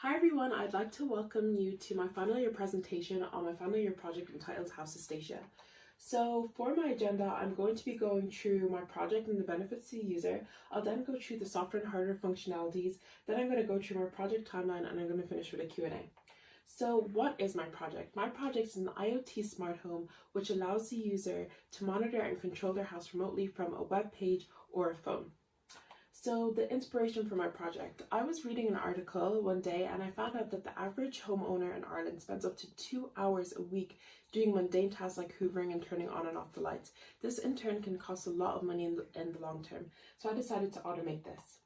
Hi everyone, I'd like to welcome you to my final year presentation on my final year project entitled House Hestia. So for my agenda, I'm going to be going through my project and the benefits to the user. I'll then go through the software and hardware functionalities. Then I'm going to go through my project timeline and I'm going to finish with a Q&A. So what is my project? My project is an IoT smart home which allows the user to monitor and control their house remotely from a web page or a phone. So the inspiration for my project, I was reading an article one day and I found out that the average homeowner in Ireland spends up to 2 hours a week doing mundane tasks like hoovering and turning on and off the lights. This in turn can cost a lot of money in the long term. So I decided to automate this.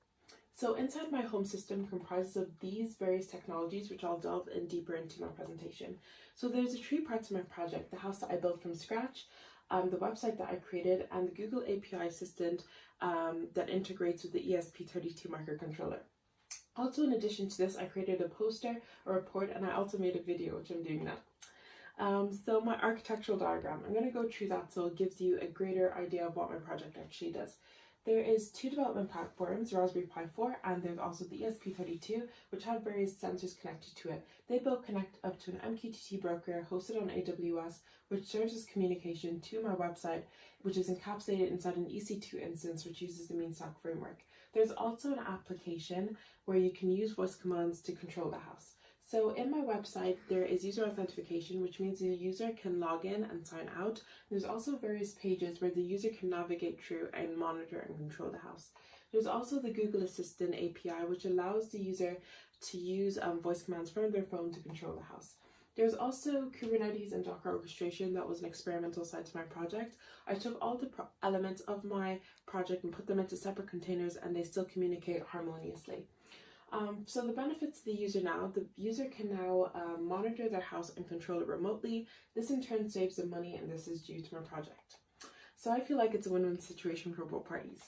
So inside my home system comprises of these various technologies, which I'll delve in deeper into my presentation. So there's three parts of my project: the house that I built from scratch, the website that I created, and the Google API assistant that integrates with the ESP32 microcontroller. Also, in addition to this, I created a poster, a report, and I also made a video, which I'm doing now. So my architectural diagram, I'm going to go through that so it gives you a greater idea of what my project actually does. There is two development platforms, Raspberry Pi 4, and there's also the ESP32, which have various sensors connected to it. They both connect up to an MQTT Broker hosted on AWS, which serves as communication to my website, which is encapsulated inside an EC2 instance, which uses the Beanstalk framework. There's also an application where you can use voice commands to control the house. So in my website, there is user authentication, which means the user can log in and sign out. There's also various pages where the user can navigate through and monitor and control the house. There's also the Google Assistant API, which allows the user to use voice commands from their phone to control the house. There's also Kubernetes and Docker orchestration. That was an experimental side to my project. I took all the elements of my project and put them into separate containers, and they still communicate harmoniously. So the benefits to the user now, the user can now monitor their house and control it remotely. This in turn saves them money, and this is due to my project. So I feel like it's a win-win situation for both parties.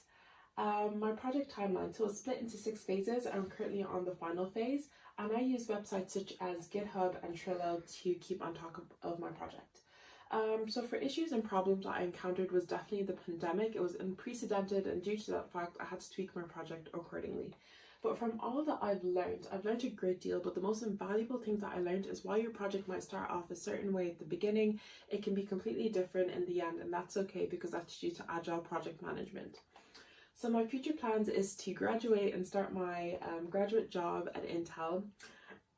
My project timeline, so it's split into 6 phases. I'm currently on the final phase, and I use websites such as GitHub and Trello to keep on top of my project. So for issues and problems that I encountered was definitely the pandemic. It was unprecedented, and due to that fact, I had to tweak my project accordingly. But from all that I've learned a great deal, but the most invaluable thing that I learned is while your project might start off a certain way at the beginning, it can be completely different in the end, and that's okay because that's due to Agile project management. So my future plans is to graduate and start my graduate job at Intel,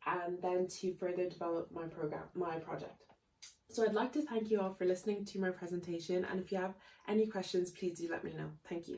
and then to further develop my project. So I'd like to thank you all for listening to my presentation, and if you have any questions, please do let me know. Thank you.